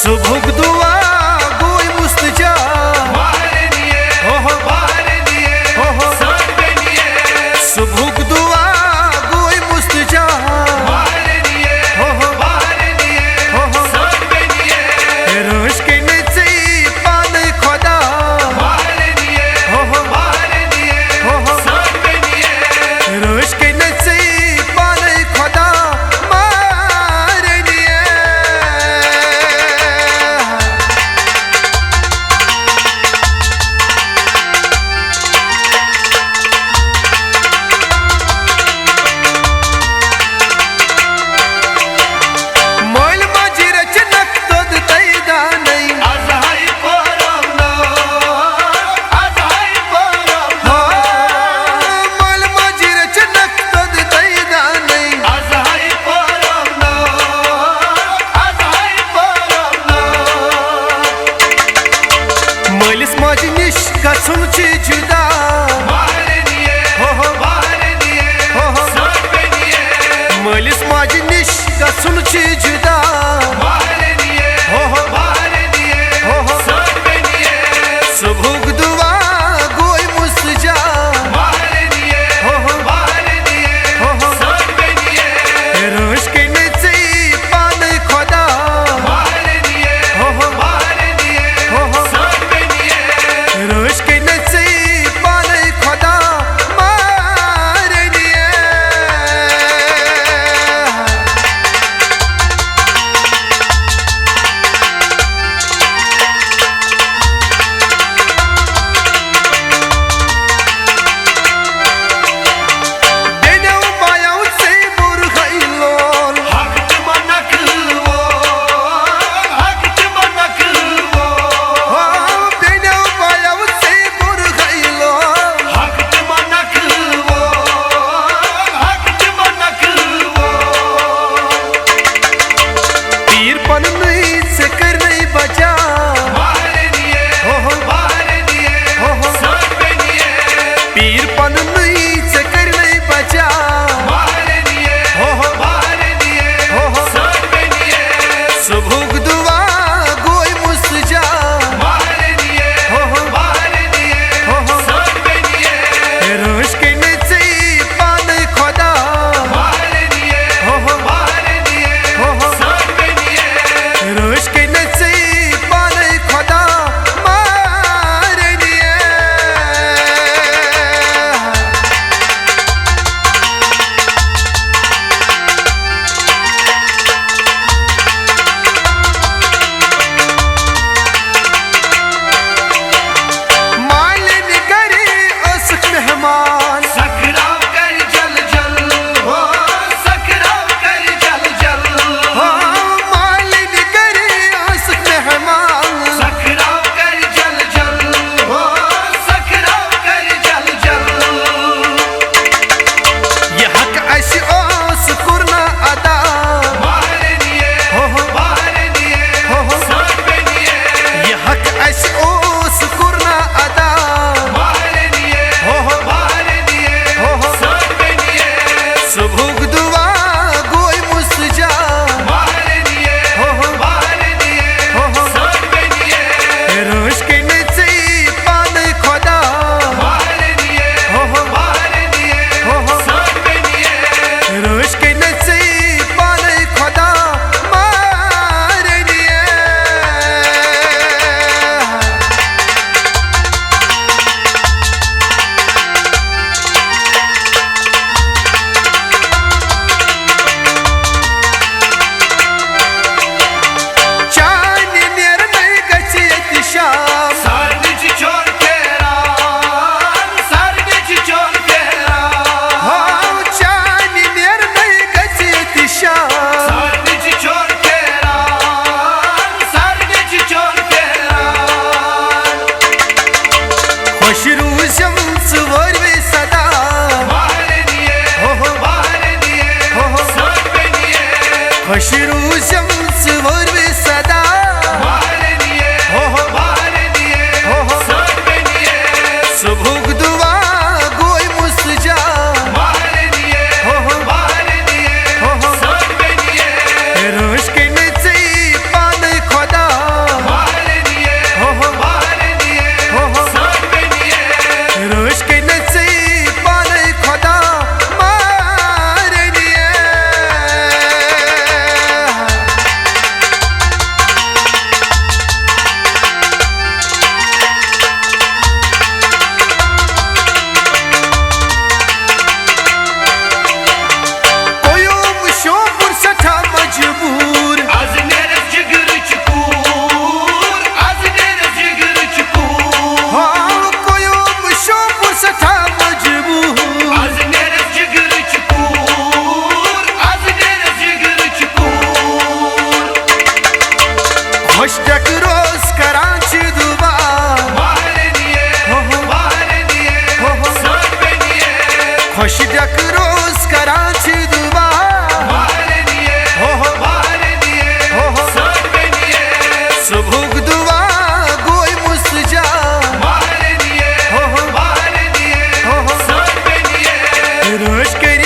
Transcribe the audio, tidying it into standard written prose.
सुबह दुआ गोई मुस्तजा मारनिए मारनिए साबनिए सुबह दुआ गोई मुस्तजा मारनिए मारनिए साबनिए रोश के नचे पान खुदा मारनिए मारनिए साबनिए रोश के नचे पान खुदा मारनिए मोल मजिर चनक तोद तैदा नहीं अज़हाई परमना अज़हाई परमना मोल मजिर चनक तोद तैदा नहीं अज़हाई परमना अज़हाई परमना मलिस माज निश गछुन छि जुदा मारनिए मारनिए साबनिए मलिस माज निश गछुन छि जुदा मारनिए मारनिए साबनिए सुबह दुआ गोई मुस्तजा मारनिए मारनिए साबनिए रोश के नचे पान खुदा मारनिए मारनिए साबनिए रोश के नचे पान खुदा मारनिए देनो मायाउ से बुरखैलोल हक मनकवो हक मनकवो देनो मायाउ से बुरखैलोल हक मनकवो हक मनकवो तीर पन नहीं से कर नहीं बचा मारनिए मारनिए साबनिए पीर पन नहीं से कर नहीं बचा मारनिए मारनिए साबनिए सुबह दुआ गोई मुस्तजा मारनिए मारनिए साबनिए रोश के नचे पान खुदा मारनिए मारनिए साबनिए रोश के नचे पान खुदा मारनिए मालिन करे उसक मेहमान सकराव कर जल जल हो सकराव कर जल जल मालिन करे उसक मेहमान सकराव कर जल जल हो सकराव कर जल जल ये हक ऐसी ओस कुरना अदा मारनिए मारनिए साबनिए ये हक ऐसी ओस कुरना अदा मारनिए मारनिए साबनिए सुबह दुआ गोई मुस्तजा मारनिए मारनिए साबनिए रोश के नचे पान खुदा मारनिए मारनिए साबनिए रोश के नचे पान खुदा मारनिए चांद नेर नहीं गछे शाम सारनिच चोर केरा सारनिच चोर केरा चांद नेर नहीं गछे शाम सारनिच चोर केरा सारनिच चोर केरा खुश रूजम सुवर सदा मारनिए मारनिए साबनिए खुश रूजम सुवर सदा मारनिए मारनिए साबनिए सुबह दुआ गोई मुस्तजा मारनिए मारनिए साबनिए रोश के नचे पान खुदा लश्करी